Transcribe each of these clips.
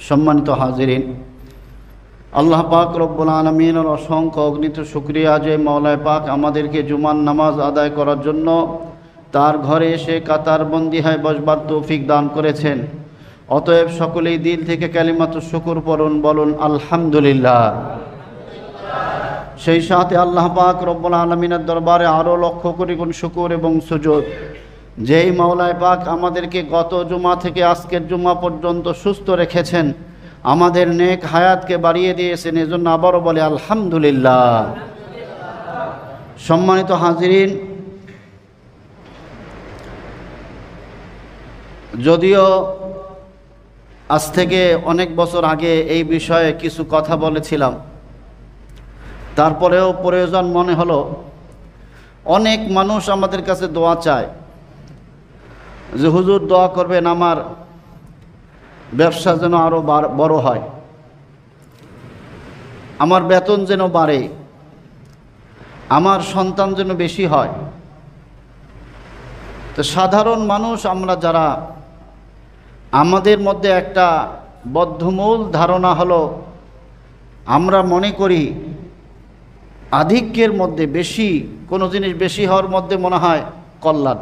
সম্মানিত হাজিরিন, আল্লাহ পাক রব্বুল আলামিনের অসংখ্য অগণিত শুকরিয়া যে মাওলানা পাক আমাদেরকে জুমার নামাজ আদায় করার জন্য তার ঘরে এসে কাতারবন্দি হয়ে বসবার তৌফিক দান করেছেন। অতএব সকলেই দিল থেকে কালিমাতু শুকর বলুন আলহামদুলিল্লাহ। সেই সাথে আল্লাহ পাক রব্বুল আলামিনের দরবারে আরও লক্ষ কোটি গুণ শুকর এবং সুজুদ, যেই মাওলানা পাক আমাদেরকে গত জুমা থেকে আজকের জুমা পর্যন্ত সুস্থ রেখেছেন, আমাদের নেক হায়াতকে বাড়িয়ে দিয়েছেন, এজন্য আবারও বলে আলহামদুলিল্লাহ। সম্মানিত হাজিরিন, যদিও আজ থেকে অনেক বছর আগে এই বিষয়ে কিছু কথা বলেছিলাম, তারপরেও প্রয়োজন মনে হলো। অনেক মানুষ আমাদের কাছে দোয়া চায় যে হুজুর দোয়া করবেন আমার ব্যবসা যেন আরও বড় হয়, আমার বেতন যেন বাড়ে, আমার সন্তান যেন বেশি হয়। তো সাধারণ মানুষ আমরা যারা, আমাদের মধ্যে একটা বদ্ধমূল ধারণা হলো, আমরা মনে করি আধিক্যের মধ্যে বেশি, কোনো জিনিস বেশি হওয়ার মধ্যে মনে হয় কল্যাণ।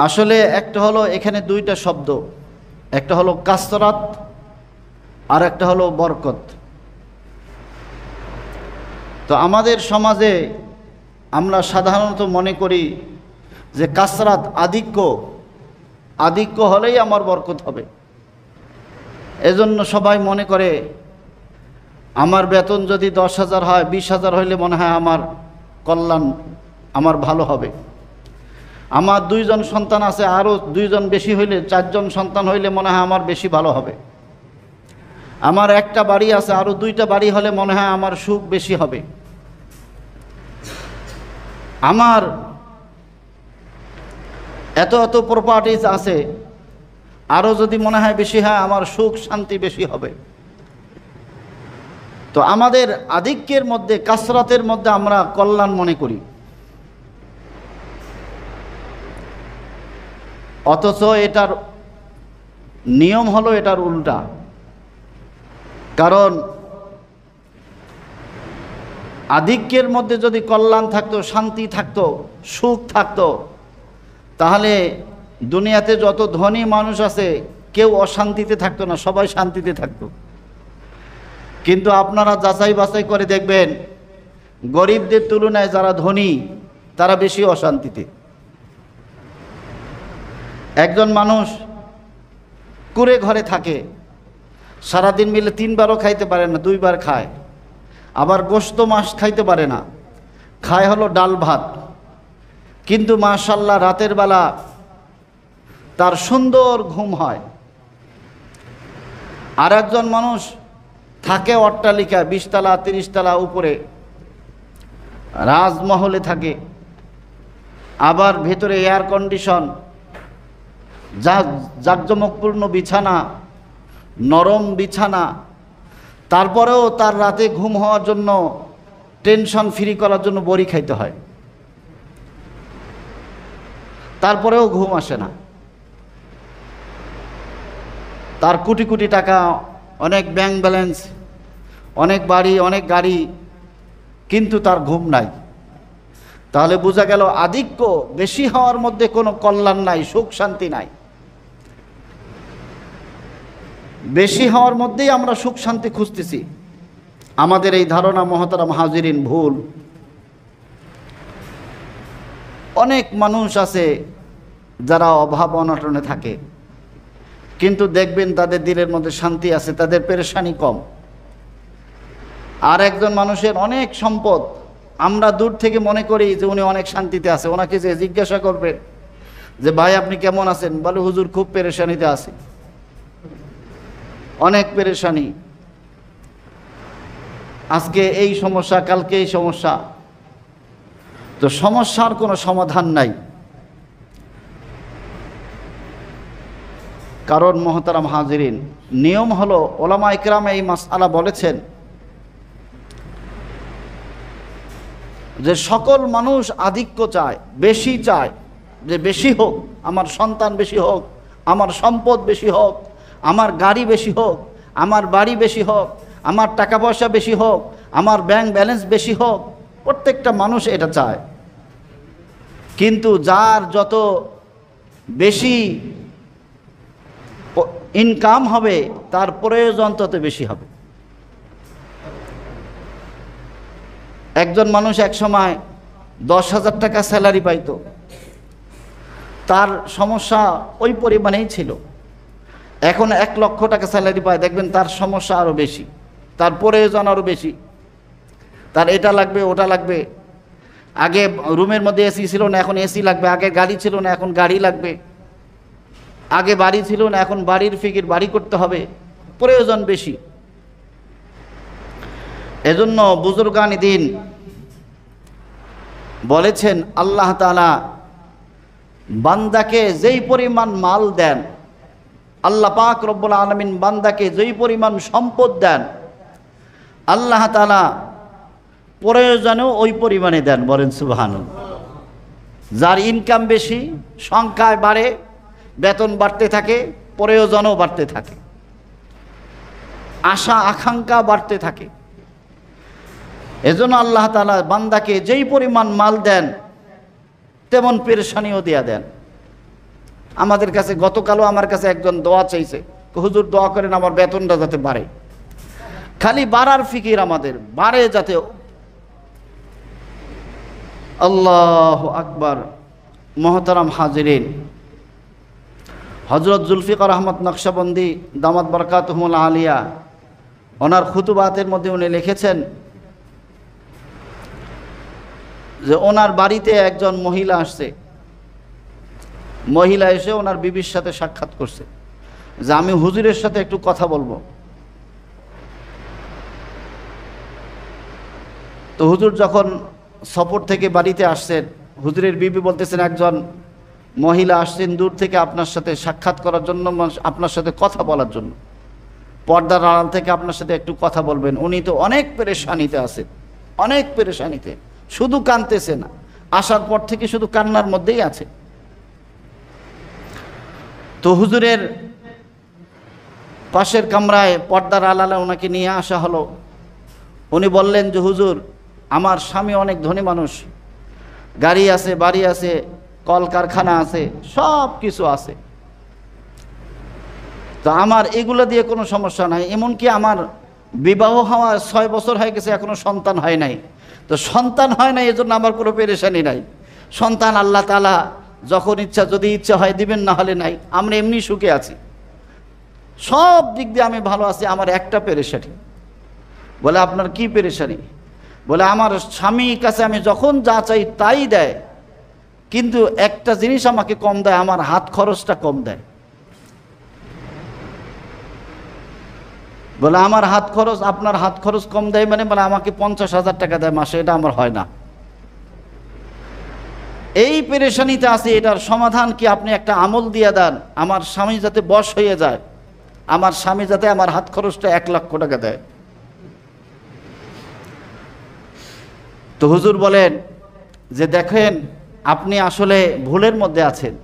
আসলে একটা হলো, এখানে দুইটা শব্দ, একটা হলো কাসরাত আর একটা হলো বরকত। তো আমাদের সমাজে আমরা সাধারণত মনে করি যে কাসরাত, আধিক্য হলেই আমার বরকত হবে। এজন্য সবাই মনে করে আমার বেতন যদি 10,000 হয়, 20,000 হইলে মনে হয় আমার কল্যাণ, আমার ভালো হবে। আমার 2 জন সন্তান আছে, আরও 2 জন বেশি হইলে, 4 জন সন্তান হইলে মনে হয় আমার বেশি ভালো হবে। আমার একটা বাড়ি আছে, আরও 2টা বাড়ি হলে মনে হয় আমার সুখ বেশি হবে। আমার এত প্রপার্টিজ আছে, আরও যদি মনে হয় বেশি হয় আমার সুখ শান্তি বেশি হবে। তো আমাদের আধিক্যের মধ্যে, কাসরাতের মধ্যে আমরা কল্যাণ মনে করি, অথচ এটার নিয়ম হলো এটার উল্টা। কারণ আধিক্যের মধ্যে যদি কল্যাণ থাকতো, শান্তি থাকতো, সুখ থাকতো, তাহলে দুনিয়াতে যত ধনী মানুষ আছে কেউ অশান্তিতে থাকতো না, সবাই শান্তিতে থাকতো। কিন্তু আপনারা যাচাই বাছাই করে দেখবেন, গরিবদের তুলনায় যারা ধনী তারা বেশি অশান্তিতে। একজন মানুষ কুড়ে ঘরে থাকে, সারাদিন মিলে 3 বারও খাইতে পারে না, 2 বার খায়। আবার গোশত মাছ খাইতে পারে না, খায় হলো ডাল ভাত। কিন্তু মাশাআল্লাহ রাতের বেলা তার সুন্দর ঘুম হয়। আর একজন মানুষ থাকে অট্টালিকা, 20 তলা 30 তলা উপরে, রাজমহলে থাকে, আবার ভেতরে এয়ার কন্ডিশন, জাঁকজমকপূর্ণ বিছানা, নরম বিছানা। তারপরেও তার রাতে ঘুম হওয়ার জন্য, টেনশন ফ্রি করার জন্য বড়ি খাইতে হয়, তারপরেও ঘুম আসে না। তার কোটি কোটি টাকা, অনেক ব্যাংক ব্যালেন্স, অনেক বাড়ি, অনেক গাড়ি, কিন্তু তার ঘুম নাই। তাহলে বোঝা গেল আধিক্য বেশি হওয়ার মধ্যে কোনো কল্যাণ নাই, সুখ শান্তি নাই। বেশি হওয়ার মধ্যেই আমরা সুখ শান্তি খুঁজতেছি। আমাদের এই ধারণা মহতারাম হাজিরিন ভুল। অনেক মানুষ আছে যারা অভাব অনটনে থাকে, কিন্তু দেখবেন তাদের দিলের মধ্যে শান্তি আছে, তাদের পেরেশানি কম। আর একজন মানুষের অনেক সম্পদ, আমরা দূর থেকে মনে করি যে উনি অনেক শান্তিতে আছে। ওনাকে যে জিজ্ঞাসা করবেন যে ভাই আপনি কেমন আছেন, বলে হুজুর খুব পেরেশানিতে আছি, অনেক পেরেশানি, আজকে এই সমস্যা, কালকে এই সমস্যা। তো সমস্যার কোনো সমাধান নাই। কারণ মহতারাম হাজিরিন, নিয়ম হলো, ওলামা ইকরাম এই মাসআলা বলেছেন যে সকল মানুষ আধিক্য চায়, বেশি চায়, যে বেশি হোক, আমার সন্তান বেশি হোক, আমার সম্পদ বেশি হোক, আমার গাড়ি বেশি হোক, আমার বাড়ি বেশি হোক, আমার টাকা পয়সা বেশি হোক, আমার ব্যাংক ব্যালেন্স বেশি হোক, প্রত্যেকটা মানুষ এটা চায়। কিন্তু যার যত বেশি ইনকাম হবে তার প্রয়োজন তত বেশি হবে। একজন মানুষ এক সময় 10,000 টাকা স্যালারি পাইতো, তার সমস্যা ওই পরিমাণেই ছিল। এখন 1 লক্ষ টাকা স্যালারি পায়, দেখবেন তার সমস্যা আরও বেশি, তার প্রয়োজন আরও বেশি, তার এটা লাগবে ওটা লাগবে। আগে রুমের মধ্যে এসি ছিল না, এখন এসি লাগবে। আগে গাড়ি ছিল না, এখন গাড়ি লাগবে। আগে বাড়ি ছিল না, এখন বাড়ির ফিকির, বাড়ি করতে হবে, প্রয়োজন বেশি। এজন্য বুজুর্গান দিন বলেছেন, আল্লাহ তাআলা বান্দাকে যেই পরিমাণ মাল দেন, আল্লাহ পাক রব্বুল আলামিন বান্দাকে যেই পরিমাণ সম্পদ দেন, আল্লাহ তাআলা প্রয়োজনেও ওই পরিমাণে দেন। বলেন সুবহানাল্লাহ। যার ইনকাম বেশি, সংখ্যায় বাড়ে, বেতন বাড়তে থাকে, প্রয়োজনও বাড়তে থাকে, আশা আকাঙ্ক্ষা বাড়তে থাকে। এজন্য আল্লাহ তাআলা বান্দাকে যেই পরিমাণ মাল দেন তেমন পেরেশানিও দিয়া দেন। আমাদের কাছে গতকালও আমার কাছে একজন দোয়া চাইছে, হুজুর দোয়া করেন আমার বেতনটা যাতে বাড়ে। খালি বাড়ার ফিকির আমাদের, বাড়ে যাতে। আল্লাহু আকবার। মুহতারাম হাজিরিন, হযরত জুলফিকার আহমদ নকশবন্দি দামাত বরকাতুহুল আলিয়া ওনার খুতুবাতের মধ্যে উনি লিখেছেন যে ওনার বাড়িতে একজন মহিলা আসছে। মহিলা এসে ওনার বিবির সাথে সাক্ষাৎ করছে যে আমি হুজুরের সাথে একটু কথা বলবো। তো হুজুর যখন সফর থেকে বাড়িতে আসছেন, হুজুরের বিবি বলতেছেন একজন মহিলা আসছেন দূর থেকে আপনার সাথে সাক্ষাৎ করার জন্য, আপনার সাথে কথা বলার জন্য, পর্দার আড়াল থেকে আপনার সাথে একটু কথা বলবেন। উনি তো অনেক পেরেশানিতে আছেন, অনেক পেরেশানিতে, শুধু কাঁদতেছে না, আসার পর থেকে শুধু কান্নার মধ্যেই আছে। তো হুজুরের পাশের কামরায় পর্দার আড়ালে ওনাকে নিয়ে আসা হলো। উনি বললেন যে হুজুর, আমার স্বামী অনেক ধনী মানুষ, গাড়ি আছে, বাড়ি আছে, কলকারখানা আছে, সব কিছু আছে। তো আমার এগুলো দিয়ে কোনো সমস্যা নাই, এমনকি আমার বিবাহ হওয়া 6 বছর হয়ে গেছে, এখনো সন্তান হয় নাই। তো সন্তান হয় নাই এজন্য আমার কোনো পেরেশানি নাই। সন্তান আল্লাহ তাআলা যখন ইচ্ছা, যদি ইচ্ছা হয় দিবেন, না হলে নাই। আমরা এমনি সুখে আছি, সব দিক দিয়ে আমি ভালো আছি। আমার একটা পেরেশানি। বলে আপনার কি পেরেশানি? বলে আমার স্বামীর কাছে আমি যখন যা চাই তাই দেয়, কিন্তু একটা জিনিস আমাকে কম দেয়, আমার হাত খরচটা কম দেয়। বলে আমার হাত খরচ, আপনার হাত খরচ কম দেয় মানে? বলে আমাকে 50,000 টাকা দেয় মাসে, এটা আমার হয় না। এই পেরেশানিতে আছে, এটার সমাধান কি? আপনি একটা আমল দিয়ে দেন, আমার স্বামী যাতে বশ হয়ে যায়, আমার স্বামী যাতে আমার হাত খরচটা 1 লক্ষ টাকা দেয়। তো হুজুর বলেন যে দেখেন, আপনি আসলে ভুলের মধ্যে আছেন।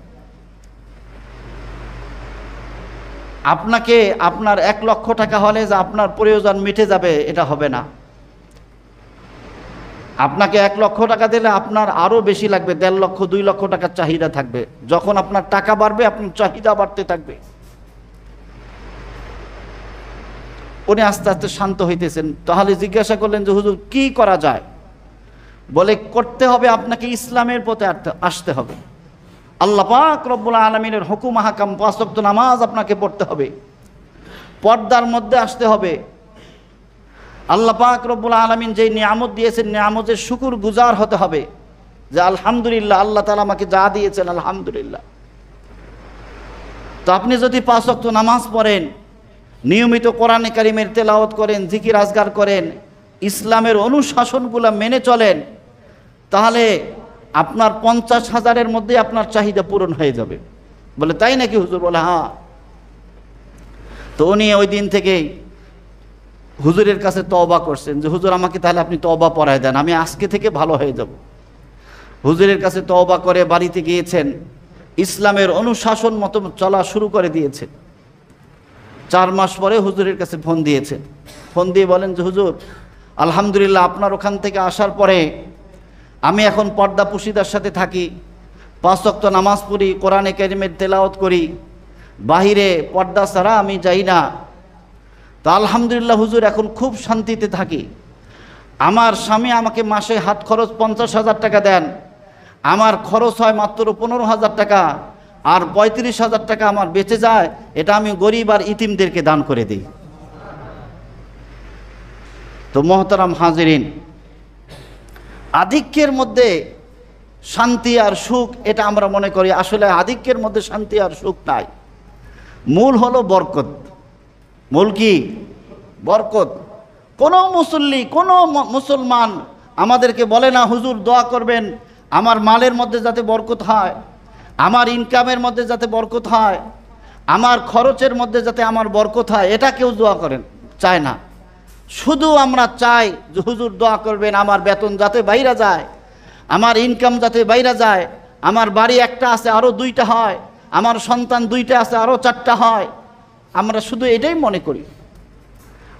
আপনাকে আপনার 1 লক্ষ টাকা হলে যে আপনার প্রয়োজন মিটে যাবে, এটা হবে না। আপনাকে 1 লক্ষ টাকা দিলে আপনার আরও বেশি লাগবে, 1.5 লক্ষ 2 লক্ষ টাকার চাহিদা থাকবে। যখন আপনার টাকা বাড়বে, আপনার চাহিদা বাড়তে থাকবে। উনি আস্তে আস্তে শান্ত হইতেছেন। তাহলে জিজ্ঞাসা করলেন যে হুজুর কি করা যায়? বলে করতে হবে, আপনাকে ইসলামের পথে আসতে হবে। আল্লাহ পাক রব্বুল আলামিনের হুকুম আহকাম, 5 ওয়াক্ত নামাজ আপনাকে পড়তে হবে, পর্দার মধ্যে আসতে হবে। আল্লাহ পাক রব্বুল আলামিন যেই নিয়ামত দিয়েছেন, নিয়ামতের শুকর গুজার হতে হবে, যে আলহামদুলিল্লাহ, আল্লাহ তাআলা আমাকে যা দিয়েছেন আলহামদুলিল্লাহ। তো আপনি যদি 5 ওয়াক্ত নামাজ পড়েন, নিয়মিত কোরআনে কারিমের তেলাওয়াত করেন, জিকির আজগার করেন, ইসলামের অনুশাসনগুলো মেনে চলেন, তাহলে আপনার 50,000-এর মধ্যে আপনার চাহিদা পূরণ হয়ে যাবে। বলে তাই নাকি হুজুর? বলে হ্যাঁ। তো উনি ওই দিন থেকেই হুজুরের কাছে তওবা করছেন যে হুজুর আমাকে তাহলে আপনি তওবা পড়ায় দেন, আমি আজকে থেকে ভালো হয়ে যাব। হুজুরের কাছে তওবা করে বাড়িতে গিয়েছেন। ইসলামের অনুশাসন মতো চলা শুরু করে দিয়েছে। 4 মাস পরে হুজুরের কাছে ফোন দিয়েছে। ফোন দিয়ে বলেন যে হুজুর, আলহামদুলিল্লাহ আপনার ওখান থেকে আসার পরে আমি এখন পর্দা পুশিদার সাথে থাকি, 5 ওয়াক্ত নামাজ পড়ি, কোরআনে কারিমের তেলাওয়াত করি, বাহিরে পর্দা ছাড়া আমি যাই না। তো আলহামদুলিল্লাহ হুজুর এখন খুব শান্তিতে থাকি। আমার স্বামী আমাকে মাসে হাত খরচ 50,000 টাকা দেন, আমার খরচ হয় মাত্র 15,000 টাকা, আর 35,000 টাকা আমার বেঁচে যায়, এটা আমি গরিব আর ইতিমদেরকে দান করে দিই। তো মহতারাম হাজিরিন, আধিক্যের মধ্যে শান্তি আর সুখ, এটা আমরা মনে করি, আসলে আধিক্যের মধ্যে শান্তি আর সুখ নাই। মূল হলো বরকত। মূল কি? বরকত। কোনো মুসল্লি, কোনো মুসলমান আমাদেরকে বলে না হুজুর দোয়া করবেন আমার মালের মধ্যে যাতে বরকত হয়, আমার ইনকামের মধ্যে যাতে বরকত হয়, আমার খরচের মধ্যে যাতে আমার বরকত হয়, এটা কেউ দোয়া করেন চায় না। শুধু আমরা চাই যে হুজুর দোয়া করবেন আমার বেতন যাতে বাইরে যায়, আমার ইনকাম যাতে বাইরে যায়, আমার বাড়ি একটা আছে আরও 2টা হয়, আমার সন্তান 2টা আছে আরও 4টা হয়। আমরা শুধু এটাই মনে করি।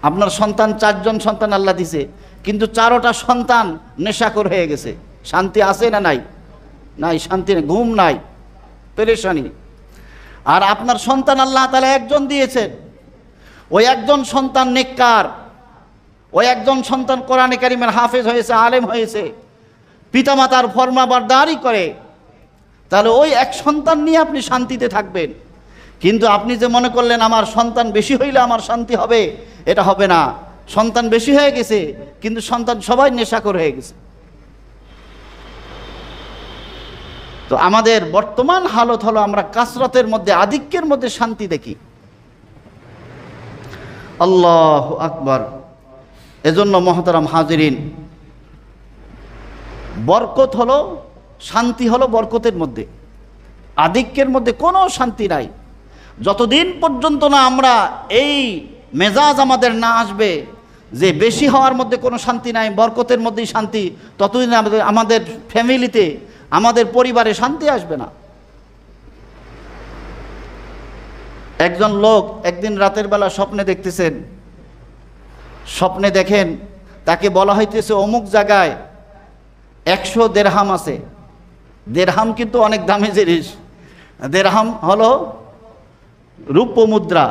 আপনার সন্তান 4 জন সন্তান আল্লাহ দিছে, কিন্তু 4টা সন্তান নেশাখোর হয়ে গেছে, শান্তি আছে না নাই? নাই, শান্তি নেই, ঘুম নাই, পেরেশানি। আর আপনার সন্তান আল্লাহ তাআলা 1 জন দিয়েছেন, ওই 1 জন সন্তান নেককার, ওই 1 জন সন্তান কোরআনে কারিমের হাফেজ হয়েছে, আলেম হয়েছে, পিতামাতার ফরমাবরদারি করে, তাহলে ওই 1 সন্তান নিয়ে আপনি শান্তিতে থাকবেন। কিন্তু আপনি যে মনে করলেন আমার সন্তান বেশি হইলে আমার শান্তি হবে, এটা হবে না। সন্তান বেশি হয়ে গেছে, কিন্তু সন্তান সবাই নেশাখোর হয়ে গেছে। তো আমাদের বর্তমান হালত হলো আমরা কাসরতের মধ্যে, আধিক্যের মধ্যে শান্তি দেখি। আল্লাহু আকবার। এজন্য মহতারাম হাজিরিন, বরকত হলো, শান্তি হলো বরকতের মধ্যে, আধিক্যের মধ্যে কোনো শান্তি নাই। যতদিন পর্যন্ত না আমরা এই মেজাজ আমাদের না আসবে যে বেশি হওয়ার মধ্যে কোনো শান্তি নাই, বরকতের মধ্যেই শান্তি, ততদিন আমাদের ফ্যামিলিতে, আমাদের পরিবারে শান্তি আসবে না। একজন লোক একদিন রাতের বেলা স্বপ্নে দেখতেছেন, স্বপ্নে দেখেন তাকে বলা হইতেছে অমুক জায়গায় 100 দেরহাম আছে। দেরহাম কিন্তু অনেক দামি জিনিস। দেরহাম হলো রূপ্য মুদ্রা,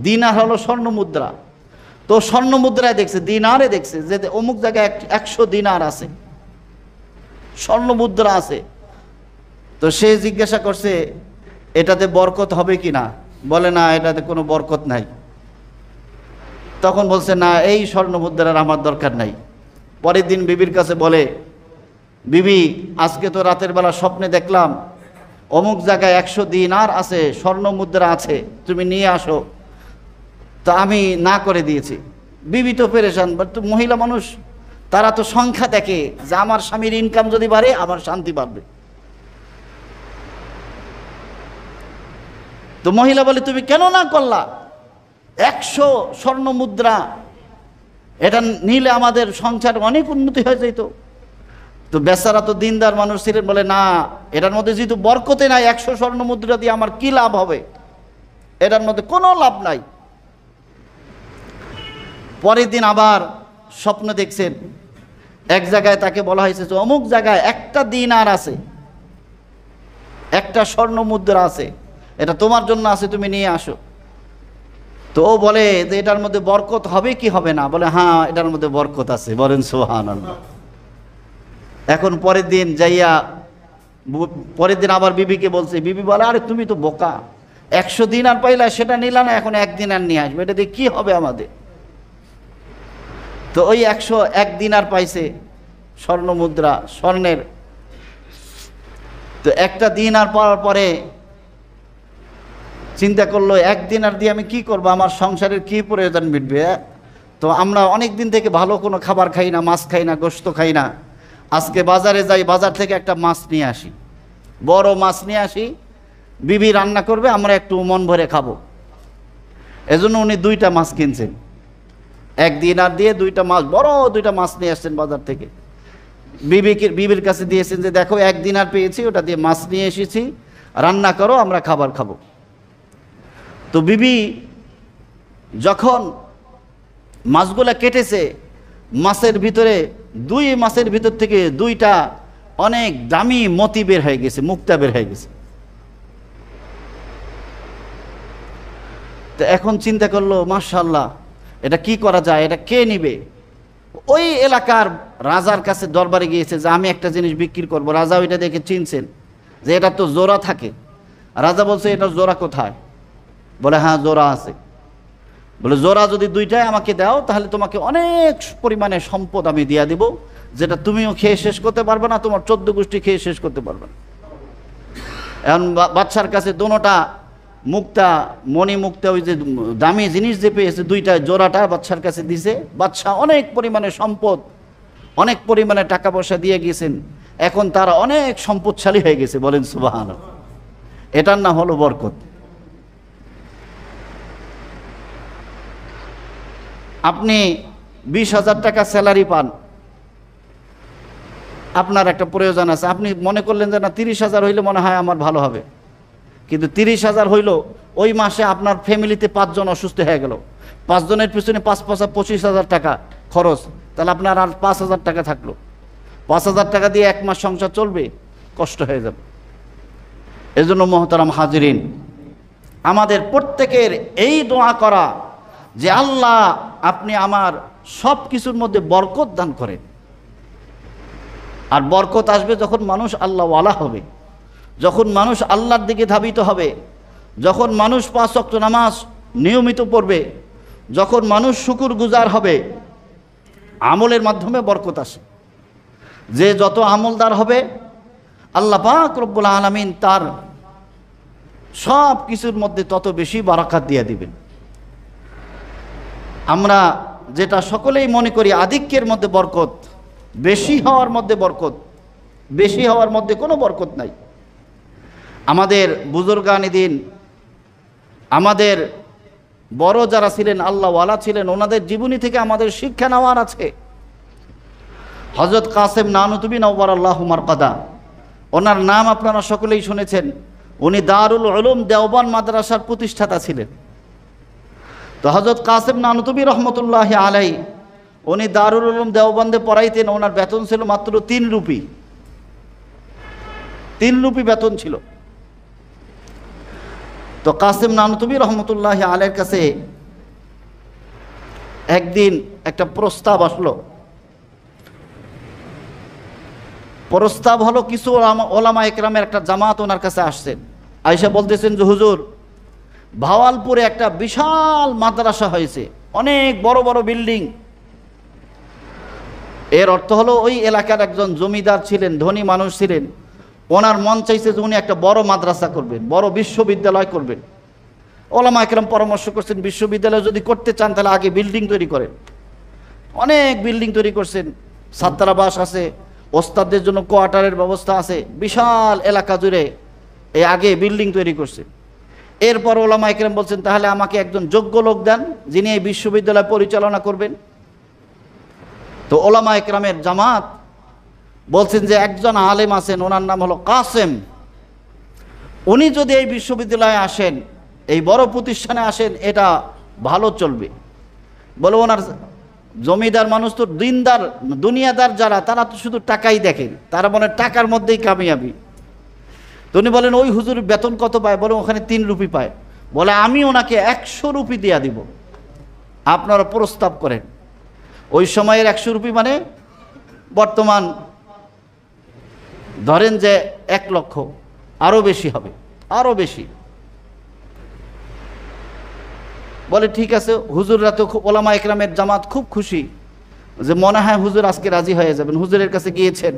দিনার হলো স্বর্ণ মুদ্রা। তো স্বর্ণ মুদ্রায় দেখছে, দিনারে দেখছে যে অমুক জায়গায় 100 দিনার আছে, স্বর্ণ মুদ্রা আছে। তো সে জিজ্ঞাসা করছে এটাতে বরকত হবে কি না? বলে না, এটাতে কোনো বরকত নাই। তখন বলছে না, এই স্বর্ণ মুদ্রার আমার দরকার নাই। পরের দিন বিবির কাছে বলে, বিবি আজকে তো রাতের বেলা স্বপ্নে দেখলাম অমুক জায়গায় 100 দিনার আছে, স্বর্ণ মুদ্রা আছে, তুমি নিয়ে আসো। তো আমি না করে দিয়েছি। বিবি তো পেরেশান, বাট মহিলা মানুষ, তারা তো সংখ্যা দেখে যে আমার স্বামীর ইনকাম যদি বাড়ে আমার শান্তি বাড়বে। তো মহিলা বলে তুমি কেন না করলা? 100 স্বর্ণ মুদ্রা, এটা নিলে আমাদের সংসার অনেক উন্নতি হয়ে যেত। তো বেচারা তো দিনদার মানুষ ছিলেন, বলে না, এটার মধ্যে যেহেতু বরকতে নাই, 100 স্বর্ণ মুদ্রা দিয়ে আমার কি লাভ হবে? এটার মধ্যে কোনো লাভ নাই। পরের দিন আবার স্বপ্ন দেখছেন, এক জায়গায় তাকে বলা হয়েছে যে অমুক জায়গায় 1টা দিনার আছে, 1টা স্বর্ণ মুদ্রা আছে, এটা তোমার জন্য আছে, তুমি নিয়ে আসো। তো ও বলে যে এটার মধ্যে বরকত হবে কি হবে না? বলে হ্যাঁ, এটার মধ্যে বরকত আছে। বলেন সুবহানাল্লাহ। এখন পরের দিন যাইয়া, পরের দিন আবার বিবিকে বলছে, বিবি বলে আরে তুমি তো বোকা, 100 দিনার পাইলা, সেটা নিলা না, এখন 1 দিনার নিয়ে আসবে, এটা দিয়ে কি হবে আমাদের? তো ওই 101 দিনার পাইছে স্বর্ণ মুদ্রা, স্বর্ণের। তো 1টা দিনার পাওয়ার পরে চিন্তা করলো 1 দিনার দিয়ে আমি কি করব, আমার সংসারের কি প্রয়োজন মিটবে? তো আমরা অনেক দিন থেকে ভালো কোনো খাবার খাই না, মাছ খাই না, গোশত খাই না। আজকে বাজারে যাই, বাজার থেকে একটা মাছ নিয়ে আসি, বড় মাছ নিয়ে আসি, বিবি রান্না করবে, আমরা একটু মন ভরে খাবো। এজন্য উনি 2টা মাছ কিনছেন, 1 দিনার দিয়ে 2টা মাছ, বড় 2টা মাছ নিয়ে আসছেন বাজার থেকে। বিবির কাছে দিয়েছেন যে দেখো 1 দিনার পেয়েছি, ওটা দিয়ে মাছ নিয়ে এসেছি, রান্না করো, আমরা খাবার খাবো। তো বিবি যখন মাছগুলা কেটেছে, মাছের ভিতরে মাছের ভিতর থেকে 2টা অনেক দামি মতি বের হয়ে গেছে, মুক্তা বের হয়ে গেছে। তো এখন চিন্তা করলো, মাশাআল্লাহ, এটা কি করা যায়, এটা কে নিবে? ওই এলাকার রাজার কাছে দরবারে গিয়েছে যে আমি একটা জিনিস বিক্রি করব। রাজা ওইটা দেখে চিনছেন যে এটা তো জোড়া থাকে। রাজা বলছে, এটা জোড়া কোথায়? বলে, হ্যাঁ জোড়া আছে। বলে, জোড়া যদি 2টাই আমাকে দাও তাহলে তোমাকে অনেক পরিমাণে সম্পদ আমি দিয়া দিব, যেটা তুমিও খেয়ে শেষ করতে পারবে না, তোমার 14 গোষ্ঠী খেয়ে শেষ করতে পারবে না। এখন বাদশার কাছে দোনোটা মুক্তা, মণি মুক্তা, ওই যে দামি জিনিস যে পেয়েছে 2টা জোড়াটা বাদশার কাছে দিছে। বাদশাহ অনেক পরিমাণে সম্পদ, অনেক পরিমাণে টাকা পয়সা দিয়ে গেছেন। এখন তারা অনেক সম্পদশালী হয়ে গেছে। বলেন সুবহানাল্লাহ। এটার নাম হলো বরকত। আপনি 20,000 টাকা স্যালারি পান, আপনার একটা প্রয়োজন আছে, আপনি মনে করলেন যে না 30,000 হইলে মনে হয় আমার ভালো হবে, কিন্তু 30,000 হইল, ওই মাসে আপনার ফ্যামিলিতে 5 জন অসুস্থ হয়ে গেল, 5 জনের পিছনে 25,000 টাকা খরচ, তাহলে আপনার আর 5,000 টাকা থাকলো। 5,000 টাকা দিয়ে 1 মাস সংসার চলবে? কষ্ট হয়ে যাবে। এজন্য মহতারাম হাজিরিন, আমাদের প্রত্যেকের এই দোয়া করা যে আল্লাহ আপনি আমার সব কিছুর মধ্যে বরকত দান করেন। আর বরকত আসবে যখন মানুষ আল্লাহওয়ালা হবে, যখন মানুষ আল্লাহর দিকে ধাবিত হবে, যখন মানুষ 5 ওয়াক্ত নামাজ নিয়মিত পড়বে, যখন মানুষ শুকরগুজার হবে। আমলের মাধ্যমে বরকত আসে। যে যত আমলদার হবে আল্লাহ পাক রব্বুল আলামিন তার সব কিছুর মধ্যে তত বেশি বারাকাত দিয়ে দিবেন। আমরা যেটা সকলেই মনে করি আধিক্যের মধ্যে বরকত, বেশি হওয়ার মধ্যে বরকত, বেশি হওয়ার মধ্যে কোনো বরকত নাই। আমাদের বুজুর্গানে দিন, আমাদের বড় যারা ছিলেন, আল্লাহওয়ালা ছিলেন, ওনাদের জীবনী থেকে আমাদের শিক্ষা নেওয়ার আছে। হযরত কাসেম নানুতুবি নওয়ারাল্লাহু মারকাদা, ওনার নাম আপনারা সকলেই শুনেছেন। উনি দারুল উলুম দেওবন্দ মাদ্রাসার প্রতিষ্ঠাতা ছিলেন। তো হযরত কাসেম নানুতুবি রহমতুল্লাহি আলাইহি, উনি দারুল উলুম দেওবন্দে পড়াইতেন। ওনার বেতন ছিল মাত্র 3 রুপি। 3 রুপি বেতন ছিল। তো কাসেম নানুতুবি রহমতুল্লাহি আলাইহির কাছে একদিন একটা প্রস্তাব আসলো। প্রস্তাব হলো, কিছু ওলামা একরামের একটা জামাত ওনার কাছে আসছেন, আয়েশা বলতেছেন যে হুজুর, ভাওয়ালপুরে একটা বিশাল মাদ্রাসা হয়েছে, অনেক বড় বড় বিল্ডিং। এর অর্থ হলো ওই এলাকার একজন জমিদার ছিলেন, ধনী মানুষ ছিলেন, ওনার মন চাইছে যে উনি একটা বড় মাদ্রাসা করবেন, বড় বিশ্ববিদ্যালয় করবেন। ওলামা একরাম পরামর্শ করছেন, বিশ্ববিদ্যালয় যদি করতে চান তাহলে আগে বিল্ডিং তৈরি করেন। অনেক বিল্ডিং তৈরি করছেন, ছাত্রাবাস আছে, ওস্তাদদের জন্য কোয়ার্টারের ব্যবস্থা আছে, বিশাল এলাকা জুড়ে এই আগে বিল্ডিং তৈরি করছে। এরপর ওলামা একরাম বলছেন, তাহলে আমাকে একজন যোগ্য লোক দেন যিনি এই বিশ্ববিদ্যালয় পরিচালনা করবেন। তো ওলামা একরামের জামাত বলছেন যে একজন আলেম আছেন, ওনার নাম হলো কাসেম, উনি যদি এই বিশ্ববিদ্যালয়ে আসেন, এই বড় প্রতিষ্ঠানে আসেন, এটা ভালো চলবে। বলে ওনার জমিদার মানুষ তো দিনদার, দুনিয়াদার যারা, তারা তো শুধু টাকাই দেখেন, তারা মনে টাকার মধ্যেই কামিয়াবি। তো উনি বলেন, ওই হুজুর বেতন কত পায়? বলে ওখানে 3 রুপি পায়। বলে আমি ওনাকে 100 রুপি দিয়া দিব, আপনারা প্রস্তাব করেন। ওই সময়ের 100 রুপি মানে বর্তমান ধরেন যে 1 লক্ষ, আরও বেশি হবে, আরও বেশি। বলে ঠিক আছে। হুজুররা তো ওলামা একরামের জামাত খুব খুশি যে মনে হয় হুজুর আজকে রাজি হয়ে যাবেন। হুজুরের কাছে গিয়েছেন,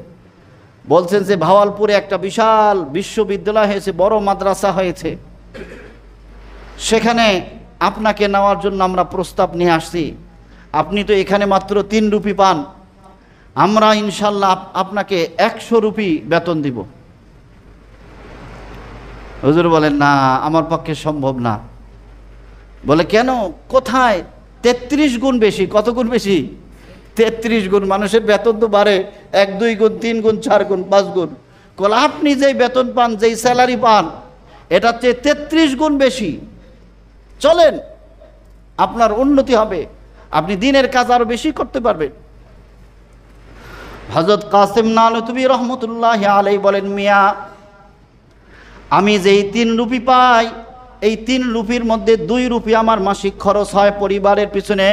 বলছেন যে ভাওয়ালপুরে একটা বিশাল বিশ্ববিদ্যালয় হয়েছে, বড় মাদ্রাসা হয়েছে, সেখানে আপনাকে নেওয়ার জন্য আমরা প্রস্তাব নিয়ে আসছি। আপনি তো এখানে মাত্র 3 রুপি পান, আমরা ইনশাল্লাহ আপনাকে 100 রুপি বেতন দিব। হুজুর বলেন, না, আমার পক্ষে সম্ভব না। বলে কেন? কোথায়? 33 গুণ বেশি। কত গুণ বেশি? 33 গুণ। মানুষের বেতন তো বাড়ে 1, 2 গুণ, 3 গুণ, 4 গুণ, 5 গুণ। বলে আপনি যেই বেতন পান, যেই স্যালারি পান, এটার চেয়ে 33 গুণ বেশি। চলেন, আপনার উন্নতি হবে, আপনি দিনের কাজ আরো বেশি করতে পারবেন। হযরত কাসিম নানুতুবি রহমতুল্লাহ আলাইহি বলেন, মিয়া আমি যেই 3 রুপি পাই, এই 3 রুপির মধ্যে 2 রুপি আমার মাসিক খরচ হয় পরিবারের পিছনে,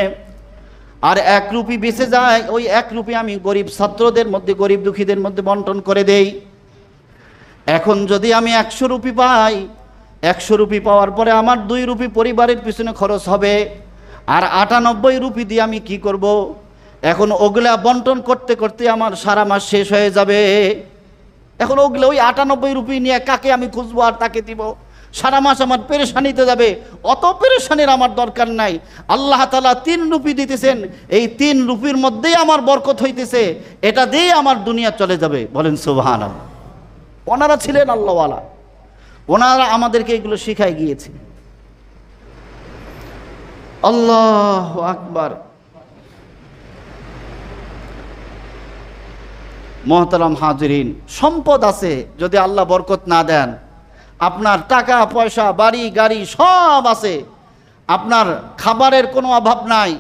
আর 1 রুপি বেঁচে যায়। ওই 1 রুপি আমি গরিব ছাত্রদের মধ্যে, গরিব দুঃখীদের মধ্যে বন্টন করে দেই। এখন যদি আমি 100 রুপি পাই, 100 রুপি পাওয়ার পরে আমার 2 রুপি পরিবারের পিছনে খরচ হবে, আর 98 রুপি দিয়ে আমি কি করব? এখন ওগুলা বন্টন করতে করতে আমার সারা মাস শেষ হয়ে যাবে। এখন ওগুলো ওই 98 রুপি নিয়ে কাকে আমি খুঁজবো আর তাকে দিব? সারা মাস আমার পেরেশানিতে যাবে। অত পেরেশানির আমার দরকার নাই। আল্লাহ তাআলা 3 রুপি দিতেছেন, এই 3 রুপির মধ্যেই আমার বরকত হইতেছে, এটা দিয়ে আমার দুনিয়া চলে যাবে। বলেন সুবহানাল্লাহ। ওনারা ছিলেন আল্লাহওয়ালা, ওনারা আমাদেরকে এগুলো শিখাই গিয়েছে। আল্লাহু আকবার। মোহতারাম হাজিরিন, সম্পদ আছে, যদি আল্লাহ বরকত না দেন, আপনার টাকা পয়সা বাড়ি গাড়ি সব আছে, আপনার খাবারের কোনো অভাব নাই,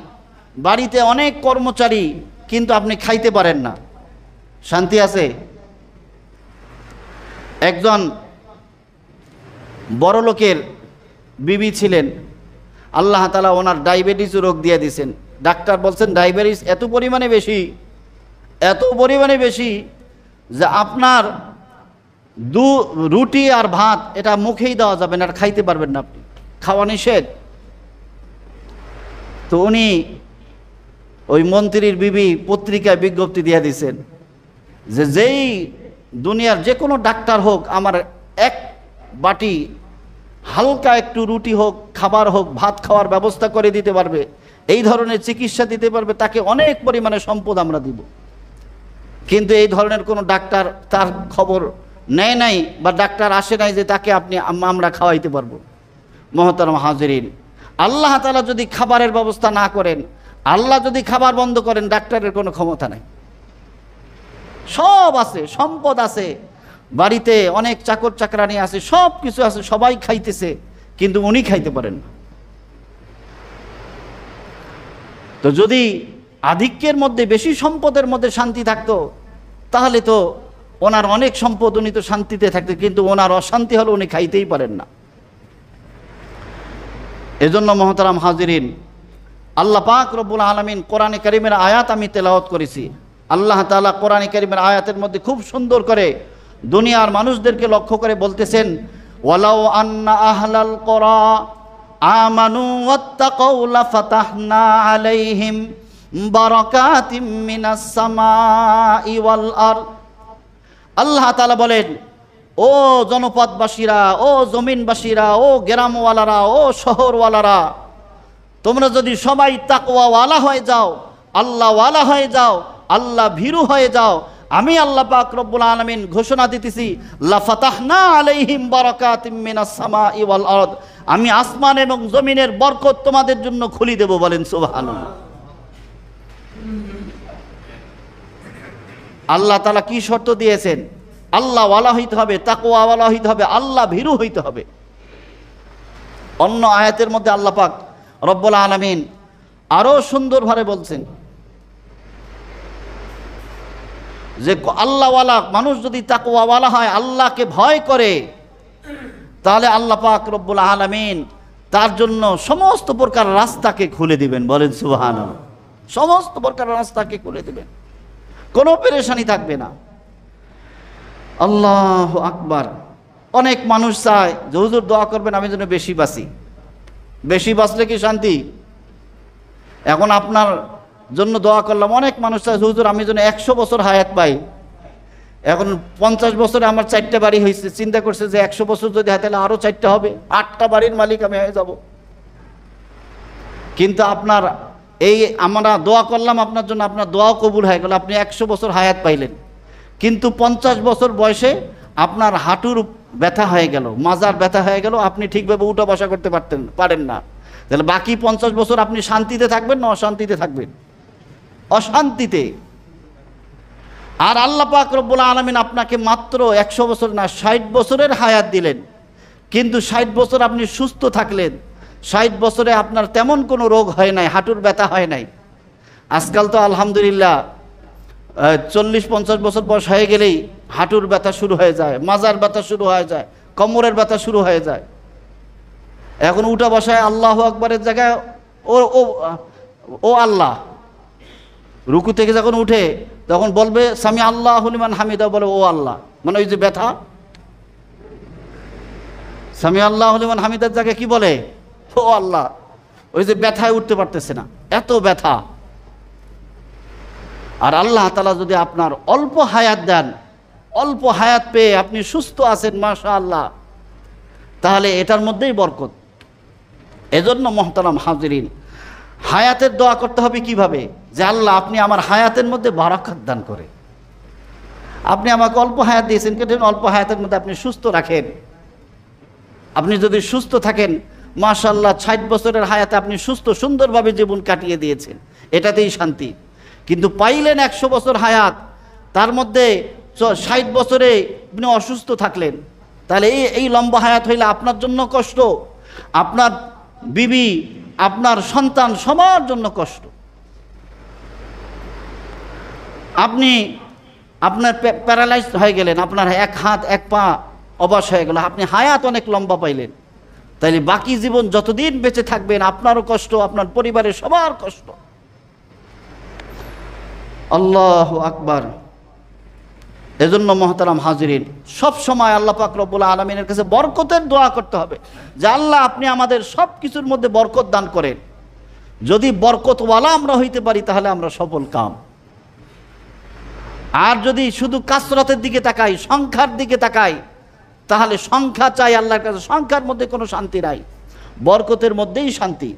বাড়িতে অনেক কর্মচারী, কিন্তু আপনি খাইতে পারেন না, শান্তি আছে? একজন বড় লোকের বিবি ছিলেন, আল্লাহ তাআলা ওনার ডায়াবেটিস রোগ দিয়ে দিয়েছেন। ডাক্তার বলছেন ডায়াবেটিস এত পরিমাণে বেশি যে আপনার রুটি আর ভাত এটা মুখেই দেওয়া যাবে না, আর খাইতে পারবেন না, আপনি খাওয়া নিষেধ। তো উনি ওই মন্ত্রীর বিবি পত্রিকায় বিজ্ঞপ্তি দিয়ে দিয়েছেন যে যেই দুনিয়ার যে কোনো ডাক্তার হোক আমার 1 বাটি হালকা একটু রুটি হোক, খাবার হোক, ভাত খাওয়ার ব্যবস্থা করে দিতে পারবে, এই ধরনের চিকিৎসা দিতে পারবে, তাকে অনেক পরিমাণে সম্পদ আমরা দিব। কিন্তু এই ধরনের কোনো ডাক্তার তার খবর নেয় নাই, বা ডাক্তার আসে নাই যে তাকে আমরা খাওয়াইতে পারবো। মোহতারাম হাজিরিন, আল্লাহ তাআলা যদি খাবারের ব্যবস্থা না করেন, আল্লাহ যদি খাবার বন্ধ করেন, ডাক্তারের কোনো ক্ষমতা নাই। সব আছে, সম্পদ আছে, বাড়িতে অনেক চাকর চাকরানি আছে, সব কিছু আছে, সবাই খাইতেছে, কিন্তু উনি খাইতে পারেন না। তো যদি আধিক্যের মধ্যে, বেশি সম্পদের মধ্যে শান্তি থাকতো, তাহলে তো ওনার অনেক সম্পদ, উনি তো শান্তিতে থাকতেন, কিন্তু ওনার অশান্তি হলো উনি খাইতেই পারেন না। এজন্য মোহতারাম হাজিরিন, আল্লাহ পাক রব্বুল আলামিন কোরআনে কারীমের আয়াত আমি তেলাওয়াত করেছি। আল্লাহ তাআলা কোরআনে কারীমের আয়াতের মধ্যে খুব সুন্দর করে দুনিয়ার মানুষদেরকে লক্ষ্য করে বলতেছেন, ওয়ালাউ আন্না আহলাল কুরা আমানু ওয়াত্তাকাউ লাফাতাহনা আলাইহিম বারাকাতিম মিনাস সামাই ওয়াল আরদ। আল্লাহ তাআলা বলেন, ও জনপদবাসীরা, ও জমিনবাসীরা, ও গ্রামওয়ালারা, ও শহরওয়ালারা, তোমরা যদি সবাই তাকওয়াওয়ালা হয়ে যাও, আল্লাহওয়ালা হয়ে যাও, আল্লাহ ভীরু হয়ে যাও, আমি আল্লাহ পাক রব্বুল আলামিন ঘোষণা দিতেছি, লাফাতাহনা আলাইহিম বারাকাতিম মিনাস সামাই ওয়াল আরদ, আমি আসমান এবং জমিনের বরকত তোমাদের জন্য খুলে দেব। বলেন সুবহানাল্লাহ। আল্লাহ তাআলা কি শর্ত দিয়েছেন? আল্লাহওয়ালা হইতে হবে, তাকওয়াওয়ালা হইতে হবে, আল্লাহ ভীরু হইতে হবে। অন্য আয়াতের মধ্যে আল্লাহ পাক রব্বুল আলামিন আরো সুন্দরভাবে বলছেন যে আল্লাহওয়ালা মানুষ যদি তাকওয়াওয়ালা হয়, আল্লাহকে ভয় করে, তাহলে আল্লাহ পাক রব্বুল আলামিন তার জন্য সমস্ত প্রকার রাস্তাকে খুলে দিবেন। বলেন সুবহানাল্লাহ। সমস্ত প্রকার রাস্তাকে খুলে দিবেন, কোনো পেরেশানি থাকবে না। আল্লাহু আকবার। অনেক মানুষ চায় যে হুজুর দোয়া করবেন আমি যেন বেশি বাঁচি। বেশি বাঁচলে কি শান্তি? এখন আপনার জন্য দোয়া করলাম, অনেক মানুষ চায় হুজুর আমি যেন 100 বছর হায়াত পাই। এখন 50 বছরে আমার 4টা বাড়ি হয়েছে, চিন্তা করছে যে 100 বছর যদি হয় তাহলে আরো 4টা হবে, 8টা বাড়ির মালিক আমি হয়ে যাব। কিন্তু আপনার এই আমরা দোয়া করলাম আপনার জন্য, আপনার দোয়াও কবুল হয়ে গেল, আপনি 100 বছর হায়াত পাইলেন, কিন্তু 50 বছর বয়সে আপনার হাঁটুর ব্যথা হয়ে গেল, মাজার ব্যথা হয়ে গেল, আপনি ঠিকভাবে উঠা বসা করতে পারেন না। তাহলে বাকি 50 বছর আপনি শান্তিতে থাকবেন না অশান্তিতে থাকবেন? অশান্তিতে। আর আল্লাহ পাক রব্বুল আলামিন আপনাকে মাত্র 100 বছর না 60 বছরের হায়াত দিলেন। কিন্তু 60 বছর আপনি সুস্থ থাকলেন, 60 বছরে আপনার তেমন কোনো রোগ হয় নাই, হাঁটুর ব্যথা হয় নাই। আজকাল তো আলহামদুলিল্লাহ 40-50 বছর বয়স হয়ে গেলেই হাঁটুর ব্যথা শুরু হয়ে যায়, মাজার ব্যথা শুরু হয়ে যায়, কোমরের ব্যথা শুরু হয়ে যায়। এখন উঠা বসায় আল্লাহু আকবারের জায়গায় ও ও ও আল্লাহ। রুকু থেকে যখন উঠে তখন বলবে সামি আল্লাহু লিমান হামিদা, বলে ও আল্লাহ, মানে ওই যে ব্যথা, সামি আল্লাহু লিমান হামিদার জায়গায় কি বলে ও আল্লাহ, ওই যে ব্যথায় উঠতে পারতেছে না, এত ব্যথা। আর আল্লাহ তাআলা যদি আপনার অল্প হায়াত দেন, অল্প হায়াত পেয়ে আপনি সুস্থ আছেন মাশাআল্লাহ, তাহলে এটার মধ্যেই বরকত। এজন্য মুহতারাম হাজিরিন, হায়াতের দোয়া করতে হবে কিভাবে? যে আল্লাহ আপনি আমার হায়াতের মধ্যে বারাকাত দান করে। আপনি আমাকে অল্প হায়াত দিয়েছেন, কিন্তু অল্প হায়াতের মধ্যে আপনি সুস্থ রাখেন। আপনি যদি সুস্থ থাকেন মাশাআল্লাহ, 60 বছরের হায়াতে আপনি সুস্থ সুন্দরভাবে জীবন কাটিয়ে দিয়েছেন, এটাতেই শান্তি। কিন্তু পাইলেন 100 বছর হায়াত, তার মধ্যে 60 বছরে আপনি অসুস্থ থাকলেন, তাহলে এই লম্বা হায়াত হইলে আপনার জন্য কষ্ট, আপনার বিবি, আপনার সন্তান, সবার জন্য কষ্ট। আপনার প্যারালাইজ হয়ে গেলেন, আপনার এক হাত এক পা অবশ হয়ে গেল, আপনি হায়াত অনেক লম্বা পাইলেন, তাইলে বাকি জীবন যতদিন বেঁচে থাকবেন আপনারও কষ্ট, আপনার পরিবারের সবার কষ্ট। আল্লাহু আকবার। এজন্য মুহতারাম হাজিরিন, সব সময় আল্লাহ পাক রব্বুল আলামিনের কাছে বরকতের দোয়া করতে হবে, যে আল্লাহ আপনি আমাদের সব কিছুর মধ্যে বরকত দান করেন। যদি বরকতওয়ালা আমরা হইতে পারি তাহলে আমরা সফল কাম। আর যদি শুধু কাসরতের দিকে তাকাই, সংখ্যার দিকে তাকাই, তাহলে সংখ্যা চাই আল্লাহর কাছে, সংখ্যার মধ্যে কোনো শান্তি নাই, বরকতের মধ্যেই শান্তি।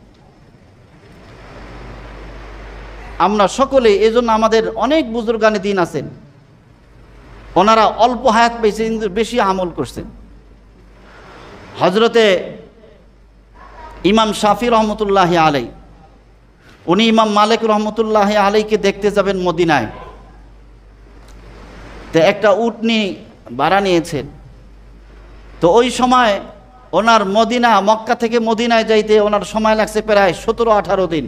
আমরা সকলে, এজন্য আমাদের অনেক বুজুর্গানে দিন আছেন, ওনারা অল্প হায়াত পেয়েছে কিন্তু বেশি আমল করছেন। হজরতে ইমাম শাফি রহমতুল্লাহি আলাই, উনি ইমাম মালিক রহমতুল্লাহি আলাইকে দেখতে যাবেন মদিনায়, তো একটা উটনি ভাড়া নিয়েছেন। তো ওই সময় ওনার মক্কা থেকে মদিনায় যাইতে ওনার সময় লাগছে প্রায় 17-18 দিন।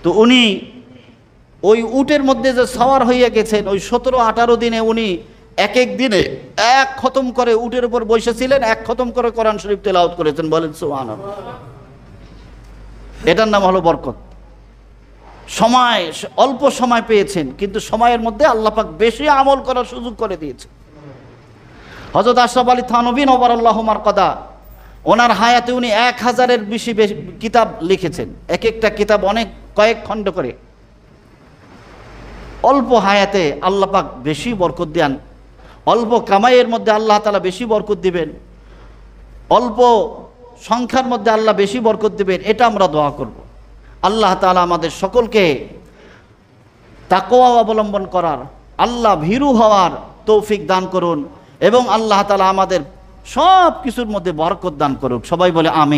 তো উনি ওই উটের মধ্যে যে সওয়ার হইয়া গেছেন, ওই 17-18 দিনে উনি এক এক দিনে 1 খতম করে উটের উপর বসেছিলেন, 1 খতম করে কোরআন শরীফ তেলাওয়াত করেছেন। বলেন সুবহানাল্লাহ। এটার নাম হলো বরকত। অল্প সময় পেয়েছেন, কিন্তু সময়ের মধ্যে আল্লাহ পাক বেশি আমল করার সুযোগ করে দিয়েছে। হযরত আশরাফ আলী থানভী নওয়ারাল্লাহু মারকাদা, ওনার হায়াতে উনি 1000-এর বেশি কিতাব লিখেছেন, এক একটা কিতাব অনেক কয়েক খণ্ড করে। অল্প হায়াতে আল্লাহ পাক বেশি বরকত দেন, অল্প কামাইয়ের মধ্যে আল্লাহ তাআলা বেশি বরকত দিবেন, অল্প সংখ্যার মধ্যে আল্লাহ বেশি বরকত দিবেন। এটা আমরা দোয়া করব। আল্লাহ তাআলা আমাদের সকলকে তাকওয়া অবলম্বন করার, আল্লাহ ভীরু হওয়ার তৌফিক দান করুন, এবং আল্লাহ তাআলা আমাদের সব কিছুর মধ্যে বরকত দান করুক। সবাই বলে আমিন।